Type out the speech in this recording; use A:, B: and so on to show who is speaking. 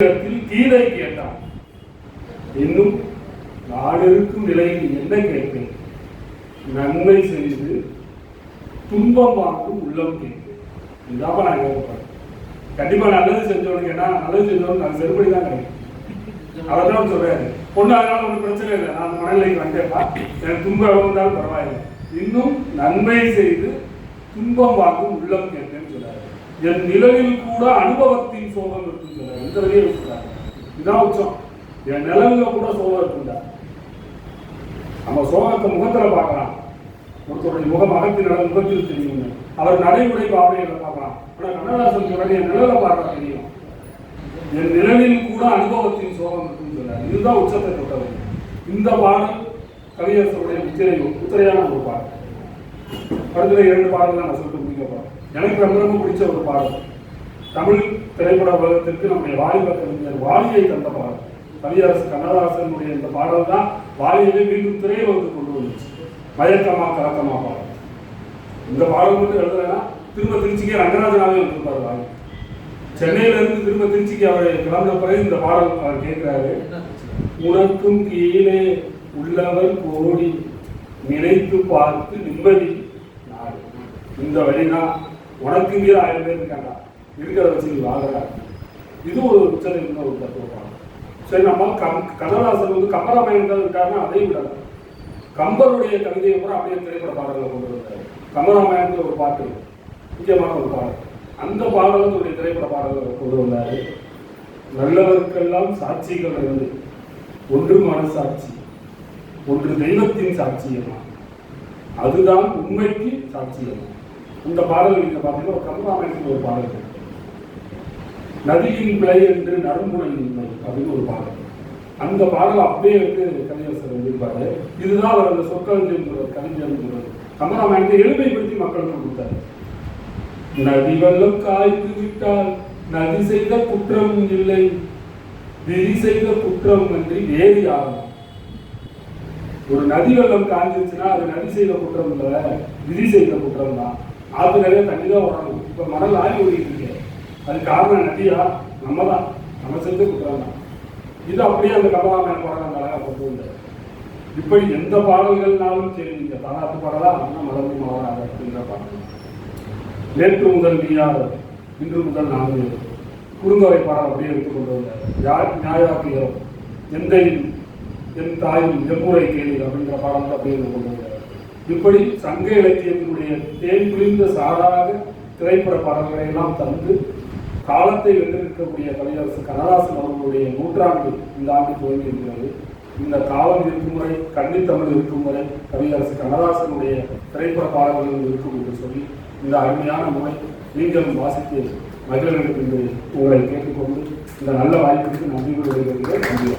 A: கீழே கேட்டான். இன்னும் நான் இருக்கும் நிலையில் என்ன கேட்பேன்? நன்மை செய்து துன்பம் வாங்கும் உள்ளம் கேட்பேன். இதாப்பா நான் கேட்பேன். கண்டிப்பா நல்லது செஞ்சவனுக்கு என்ன நல்லது செஞ்சவனுக்கு நான் செருப்படி தான் கிடைக்கும். அவர் தான் சொல்றாரு, பொண்ணு அதனால ஒன்றும் பிரச்சனை இல்லை, நான் மனநிலைக்கு வந்தேப்பா, எனக்கு துன்பம் இருந்தாலும் பரவாயில்லை, இன்னும் நன்மை செய்து துன்பம் வாங்கும் உள்ளம் கேட்பேன்னு சொல்றாரு. என் நிலையில் கூட அனுபவத்தின் சோகம் இருக்குன்னு சொல்றாரு. இந்த வழியை சொல்றாரு. இதுதான் உச்சம். என் நிலவுல கூட சோகம் இருக்குண்டா. நம்ம சோகத்தை முகத்துல பார்க்கலாம். ஒருத்தருடைய முகம் அகத்தின் முகத்தில் தெரியும். அவர் நடைமுறை பாவனைகளை பார்க்கலாம். ஆனா கண்ணதாசன் சொல்றாரு, என் நிழலை பார்க்க தெரியும். என் நிழலில் கூட அனுபவத்தின் சோகம் இருக்குன்னு சொல்றாரு. இதுதான் உச்சத்தை தொட்டது. இந்த பாடல் கவியரசருடைய உத்திரையான ஒரு பாடல். அடுத்த 2 பாடல் தான் நான் சொல்லிட்டு முடிக்க போறேன். எனக்கு ரொம்ப ரொம்ப பிடிச்ச ஒரு பாடல். தமிழ் திரைப்பட உலகத்திற்கு நம்முடைய வாலிப கவிஞர் வாலியை தந்த பாடல். கவியரசு கண்ணதாசனுடைய இந்த பாடல் தான் வாலியவே மீண்டும் திரையுலகத்துக்கு கொண்டு வந்துச்சு. மயக்கமா கலக்கமா பாடல். இந்த பாடல் மட்டும் எழுதுனா திரும்ப திருச்சிக்கே ரங்கராஜனாவே இருந்திருப்பார் வாலி. சென்னையில இருந்து திரும்ப திருச்சிக்கு அவர் கிளம்பின பிறகு இந்த பாடல் அவர் கேட்கிறாரு. உனக்கும் கீழே உள்ளவர் கோடி நினைத்து பார்த்து நிம்மதி நாடு. இந்த வழினா உனக்கு மீது 1000 பேர் இருக்காண்டா, இருக்கிறத வச்சு நீ வாங்குறா. இது ஒரு உச்சத்தை இருந்த ஒரு தத்துவம். சரி, நம்ம கண்ணதாசன் வந்து கம்பராமாயணம் இருக்காருன்னா அதையும் விடல. கம்பருடைய கவிதையை கூட அப்படியே திரைப்பட பாடல்களை கொண்டு வந்தார். கம்பராமாயணத்தில் ஒரு பாட்டு, முக்கியமான ஒரு பாடல், அந்த பாடலுடைய திரைப்பட பாடல்களை கொண்டு வந்தாரு. நல்லவர்க்கெல்லாம் சாட்சிகள் இருந்து ஒன்று மனசாட்சி, ஒன்று தெய்வத்தின் சாட்சியமா, அதுதான் உண்மைக்கு சாட்சியமா. இந்த பாடல் நீங்க பார்த்தீங்கன்னா ஒரு கம்பராமாயணத்தில் ஒரு பாடல் இருக்கு. நதியின் பிழை என்று நறுமுனை இன்மை அப்படின்னு ஒரு பாடல். அந்த பாடல் அப்படியே வந்து கவியரசர் எழுதியிருப்பாரு. இதுதான் அவர் அந்த சொற்களஞ்சியம் கவிஞர் கம்பராமாயணத்தை எளிமைப்படுத்தி மக்களுக்கு கொடுத்தாரு. நதி வெள்ளம் காய்த்து விட்டால் நதி செய்த குற்றம் இல்லை, விதி செய்த குற்றம் என்று வேறு ஆகும். ஒரு நதி வெள்ளம் காய்ஞ்சிருச்சுன்னா அது நதி செய்த குற்றம் இல்லை, விதி செய்த குற்றம் தான். ஆற்று நிறைய தண்ணி தான் ஓடணும். இப்ப மணல் ஆகி ஓடிட்டு இருக்கு, அது காரணம் நதியா? நம்ம தான், நம்ம செஞ்ச குற்றம் தான். இது அப்படியே அந்த கம்பராமாயண பாடல் அழகா கொண்டு வந்தார். இப்படி எந்த பாடல்கள்னாலும் சரி, நீங்க தாராட்டு பாடலா அப்படின்னா மலர்ந்து மலராக அப்படிங்கிற பாடல். நேற்று முதல் நீயார் இன்று முதல் நான்கு குறுந்தொகை பாடல் அப்படியே எடுத்துக் கொண்டு வந்தார். யார் நியாயாக்கியம் எந்தையும் என் தாயும் எம்முறை கேள்வி அப்படிங்கிற பாடல்கள் அப்படியே கொண்டு வந்தார். இப்படி சங்க இலக்கியத்தினுடைய தேன் புரிந்த சாராக திரைப்பட பாடல்களை எல்லாம் தந்து காலத்தை வென்றிருக்கக்கூடிய கவியரசு கண்ணதாசன் அவர்களுடைய 100ஆண்டு இந்த ஆண்டு துவங்கி இருக்கிறது. இந்த காலம் இருக்கும் வரை, கன்னித்தமிழ் இருக்கும் வரை கவியரசு கண்ணதாசனுடைய திரைப்பட பாடல்கள் இருக்கும் என்று சொல்லி இந்த அருமையான முறை நீங்களும் வாசித்து மகிழ்ச்சிக்கு உங்களை கேட்டுக்கொண்டு இந்த நல்ல வாய்ப்புக்கு நன்றி கூறுகிறேன். நன்றி.